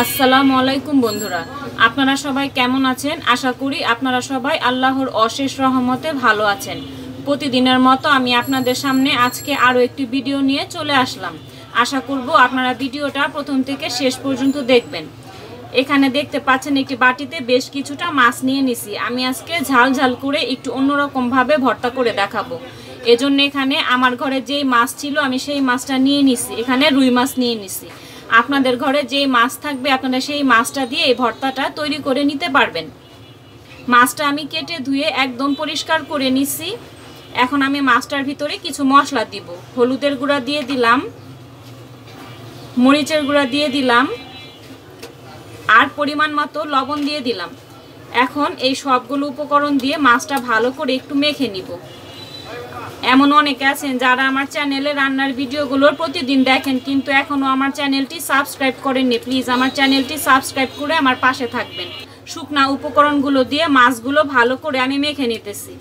আসসালামু আলাইকুম বন্ধুরা, আপনারা সবাই কেমন আছেন? আশা করি আপনারা সবাই আল্লাহর অশেষ রহমতে ভালো আছেন। প্রতিদিনের মতো আমি আপনাদের সামনে আজকে আরও একটি ভিডিও নিয়ে চলে আসলাম। আশা করব আপনারা ভিডিওটা প্রথম থেকে শেষ পর্যন্ত দেখবেন। এখানে দেখতে পাচ্ছেন একটি বাটিতে বেশ কিছুটা মাছ নিয়ে নিছি। আমি আজকে ঝাল ঝাল করে একটু অন্যরকমভাবে ভর্তা করে দেখাবো। এজন্য এখানে আমার ঘরে যেই মাছ ছিল আমি সেই মাছটা নিয়ে নিছি। এখানে রুই মাছ নিয়ে নিছি। আপনাদের ঘরে যেই মাছ থাকবে আপনারা সেই মাছটা দিয়ে এই ভর্তাটা তৈরি করে নিতে পারবেন। মাছটা আমি কেটে ধুয়ে একদম পরিষ্কার করে নিছি। এখন আমি মাছটার ভিতরে কিছু মশলা দিব। হলুদের গুঁড়া দিয়ে দিলাম, মরিচের গুঁড়া দিয়ে দিলাম, আর পরিমাণ মতো লবণ দিয়ে দিলাম। এখন এই সবগুলো উপকরণ দিয়ে মাছটা ভালো করে একটু মেখে নিব। এমন অনেকে আছেন যারা আমার চ্যানেলে রান্নার ভিডিওগুলোর প্রতিদিন দেখেন কিন্তু এখনও আমার চ্যানেলটি সাবস্ক্রাইব করেননি। প্লিজ আমার চ্যানেলটি সাবস্ক্রাইব করে আমার পাশে থাকবেন। শুকনা উপকরণগুলো দিয়ে মাছগুলো ভালো করে আমি মেখে নিতেছি।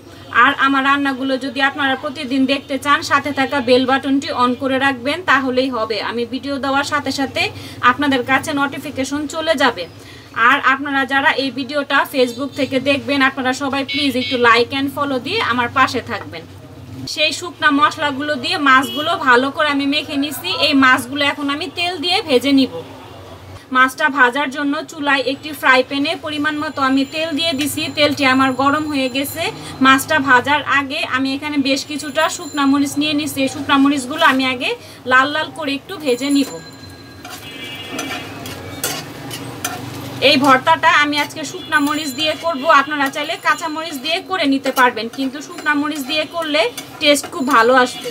আর আমার রান্নাগুলো যদি আপনারা প্রতিদিন দেখতে চান, সাথে থাকা বেল বাটনটি অন করে রাখবেন, তাহলেই হবে। আমি ভিডিও দেওয়ার সাথে সাথে আপনাদের কাছে নোটিফিকেশন চলে যাবে। আর আপনারা যারা এই ভিডিওটা ফেসবুক থেকে দেখবেন, আপনারা সবাই প্লিজ একটু লাইক অ্যান্ড ফলো দিয়ে আমার পাশে থাকবেন। সেই শুকনা মশলাগুলো দিয়ে মাছগুলো ভালো করে আমি মেখে নিছি। এই মাছগুলো এখন আমি তেল দিয়ে ভেজে নিব। মাছটা ভাজার জন্য চুলায় একটি ফ্রাই প্যানে পরিমাণ মতো আমি তেল দিয়ে দিছি। তেলটি আমার গরম হয়ে গেছে। মাছটা ভাজার আগে আমি এখানে বেশ কিছুটা শুকনা মরিচ নিয়ে নিছি। এই শুকনা মরিচগুলো আমি আগে লাল লাল করে একটু ভেজে নিব। এই ভর্তাটা আমি আজকে শুকনা মরিচ দিয়ে করব। আপনারা চাইলে কাঁচা মরিচ দিয়ে করে নিতে পারবেন, কিন্তু শুকনা মরিচ দিয়ে করলে টেস্ট খুব ভালো আসবে।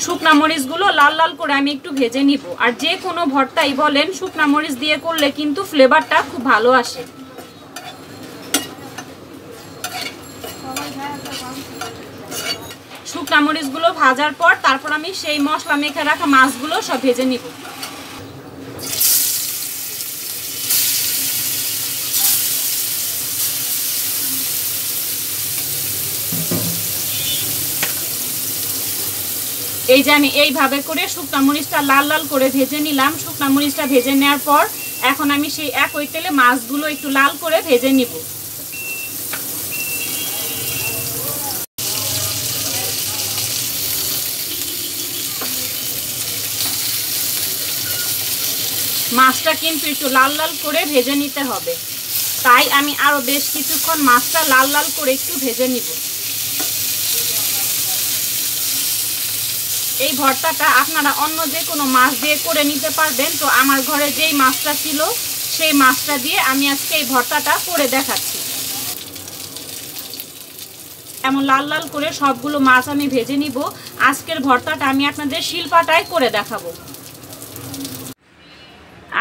শুকনা মরিচগুলো লাল লাল করে আমি একটু ভেজে নিব। আর যে কোনো ভর্তাই বলেন, শুকনা মরিচ দিয়ে করলে কিন্তু ফ্লেভারটা খুব ভালো আসে। শুকনা মরিচগুলো ভাজার পর তারপর আমি সেই মশলা মেখে রাখা মাছগুলো সব ভেজে নিব। এই যে আমি এইভাবে করে শুকনা মরিচটা লাল লাল করে ভেজে নিলাম। শুকনা মরিচটা ভেজে নেওয়ার পর এখন আমি সেই একই তেলে মাছগুলো একটু লাল করে ভেজে নিব। মাছটা কিন্তু একটু লাল লাল করে ভেজে নিতে হবে, তাই আমি আরো বেশ কিছুক্ষণ মাছটা লাল লাল করে একটু ভেজে নিব। এই ভর্তাটা আপনারা অন্য যে কোনো মাছ দিয়ে করে নিতে পারবেন। তো আমার ঘরে যেই মাছটা ছিল সেই মাছটা দিয়ে আমি আজকে এই ভর্তাটা করে দেখাচ্ছি। এমন লাল লাল করে সবগুলো মাছ আমি ভেজে নিব। আজকের ভর্তাটা আমি আপনাদের শিলপাটায় করে দেখাবো।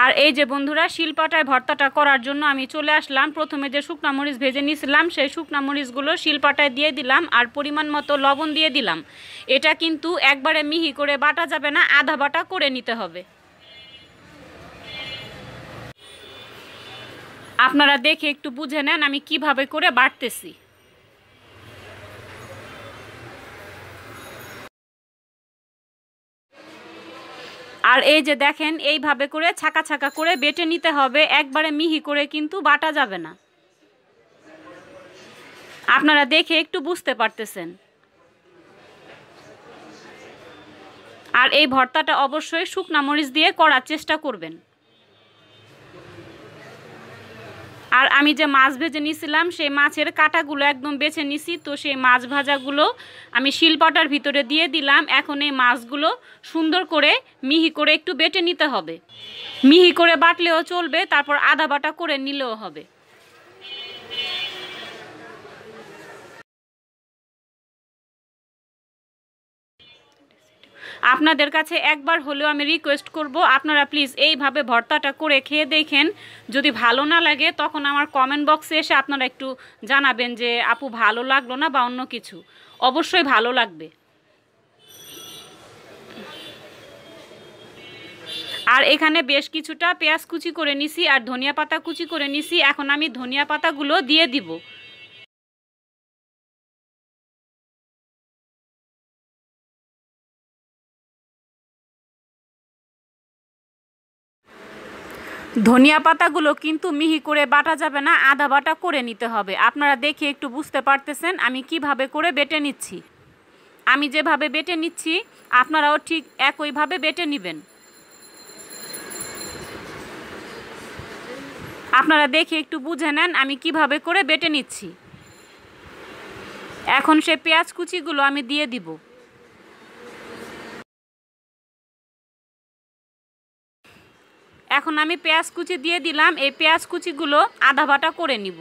আর এই যে বন্ধুরা, শিলপাটায় ভর্তাটা করার জন্য আমি চলে আসলাম। প্রথমে যে শুকনা মরিচ ভেজে নিয়েছিলাম সেই শুকনা মরিচগুলো শিলপাটায় দিয়ে দিলাম আর পরিমাণ মতো লবণ দিয়ে দিলাম। এটা কিন্তু একবারে মিহি করে বাটা যাবে না, আধা বাটা করে নিতে হবে। আপনারা দেখে একটু বুঝে নেন আমি কিভাবে করে বাটতেছি। আর এই যে দেখেন, এইভাবে করে ছাকা ছাকা করে বেটে নিতে হবে, একবারে মিহি করে কিন্তু বাটা যাবে না। আপনারা দেখে একটু বুঝতে পারতেছেন। আর এই ভর্তাটা অবশ্যই শুকনা মরিচ দিয়ে করার চেষ্টা করবেন। আর আমি যে মাছ ভেজে নিয়েছিলাম সেই মাছের কাঁটাগুলো একদম বেছে নিছি। তো সেই মাছ ভাজাগুলো আমি শিলপাটার ভিতরে দিয়ে দিলাম। এখন এই মাছগুলো সুন্দর করে মিহি করে একটু বেটে নিতে হবে। মিহি করে বাটলেও চলবে, তারপর আধা বাটা করে নিলেও হবে। আপনাদের কাছে একবার হলেও আমি রিকোয়েস্ট করব, আপনারা প্লিজ এইভাবে ভর্তাটা করে খেয়ে দেখেন। যদি ভালো না লাগে তখন আমার কমেন্ট বক্সে এসে আপনারা একটু জানাবেন যে আপু ভালো লাগলো না বা অন্য কিছু। অবশ্যই ভালো লাগবে। আর এখানে বেশ কিছুটা পেঁয়াজ কুচি করে নিছি আর ধনিয়া পাতা কুচি করে নিছি। এখন আমি ধনিয়া পাতাগুলো দিয়ে দিব। ধনিয়া পাতাগুলো কিন্তু মিহি করে বাটা যাবে না, আধা বাটা করে নিতে হবে। আপনারা দেখে একটু বুঝতে পারতেছেন আমি কিভাবে করে বেটে নিচ্ছি। আমি যেভাবে বেটে নিচ্ছি আপনারাও ঠিক একইভাবে বেটে নেবেন। আপনারা দেখে একটু বুঝে নেন আমি কিভাবে করে বেটে নিচ্ছি। এখন সে পেঁয়াজ কুচিগুলো আমি দিয়ে দিব। এখন আমি পেঁয়াজ কুচি দিয়ে দিলাম। এই পেঁয়াজ কুচিগুলো আধা বাটা করে নিব।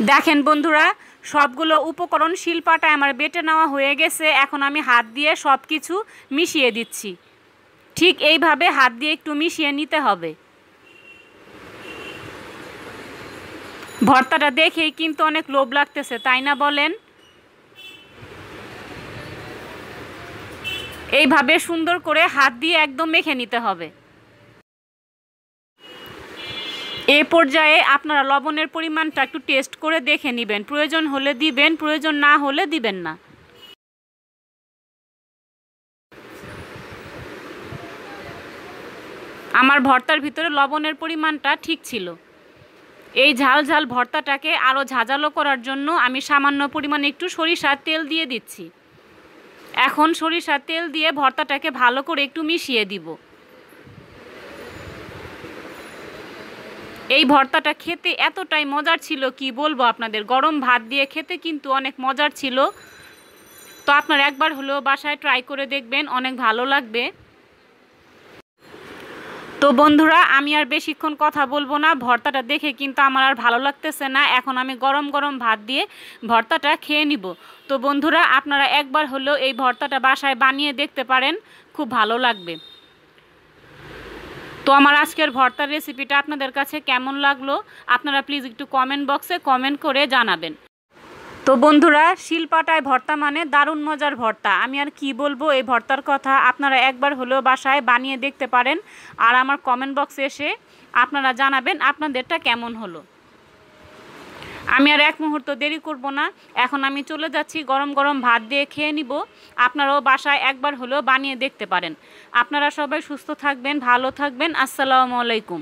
দেখেন বন্ধুরা, সবগুলো উপকরণ শিলপাটায় আমার বেটে নেওয়া হয়ে গেছে। এখন আমি হাত দিয়ে সব কিছু মিশিয়ে দিচ্ছি। ঠিক এইভাবে হাত দিয়ে একটু মিশিয়ে নিতে হবে। ভর্তাটা দেখেই কিন্তু অনেক লোভ লাগতেছে, তাই না বলেন? এইভাবে সুন্দর করে হাত দিয়ে একদম মেখে নিতে হবে। এই পর্যায়ে আপনারা লবণের পরিমাণটা একটু টেস্ট করে দেখে নেবেন। প্রয়োজন হলে দিবেন, প্রয়োজন না হলে দিবেন না। আমার ভর্তার ভিতরে লবণের পরিমাণটা ঠিক ছিল। এই ঝাল ঝাল ভর্তাটাকে আরও ঝাঁঝালো করার জন্য আমি সামান্য পরিমাণে একটু সরিষার তেল দিয়ে দিচ্ছি। এখন সরিষার তেল দিয়ে ভর্তাটাকে ভালো করে একটু মিশিয়ে দিব। এই ভর্তাটা খেতে এতটাই মজার ছিল কি বলবো আপনাদের। গরম ভাত দিয়ে খেতে কিন্তু অনেক মজার ছিল। তো আপনারা একবার হলেও বাসায় ট্রাই করে দেখবেন, অনেক ভালো লাগবে। তো বন্ধুরা, আমি আর বেশিক্ষণ কথা বলবো না। ভর্তাটা দেখে কিন্তু আমার আর ভালো লাগতেছে না। এখন আমি গরম গরম ভাত দিয়ে ভর্তাটা খেয়ে নিব। তো বন্ধুরা, আপনারা একবার হলেও এই ভর্তাটা বাসায় বানিয়ে দেখতে পারেন, খুব ভালো লাগবে। তো আমার আজকের ভর্তার রেসিপিটা আপনাদের কাছে কেমন লাগলো আপনারা প্লিজ একটু কমেন্ট বক্সে কমেন্ট করে জানাবেন। তো বন্ধুরা, শিলপাটায় ভর্তা মানে দারুণ মজার ভর্তা। আমি আর কি বলবো এই ভর্তার কথা। আপনারা একবার হলেও বাসায় বানিয়ে দেখতে পারেন, আর আমার কমেন্ট বক্সে এসে আপনারা জানাবেন আপনাদেরটা কেমন হলো। আমি আর এক মুহূর্ত দেরি করব না। এখন আমি চলে যাচ্ছি গরম গরম ভাত দিয়ে খেয়ে নিব। আপনারাও বাসায় একবার হলেও বানিয়ে দেখতে পারেন। আপনারা সবাই সুস্থ থাকবেন, ভালো থাকবেন। আসসালামু আলাইকুম।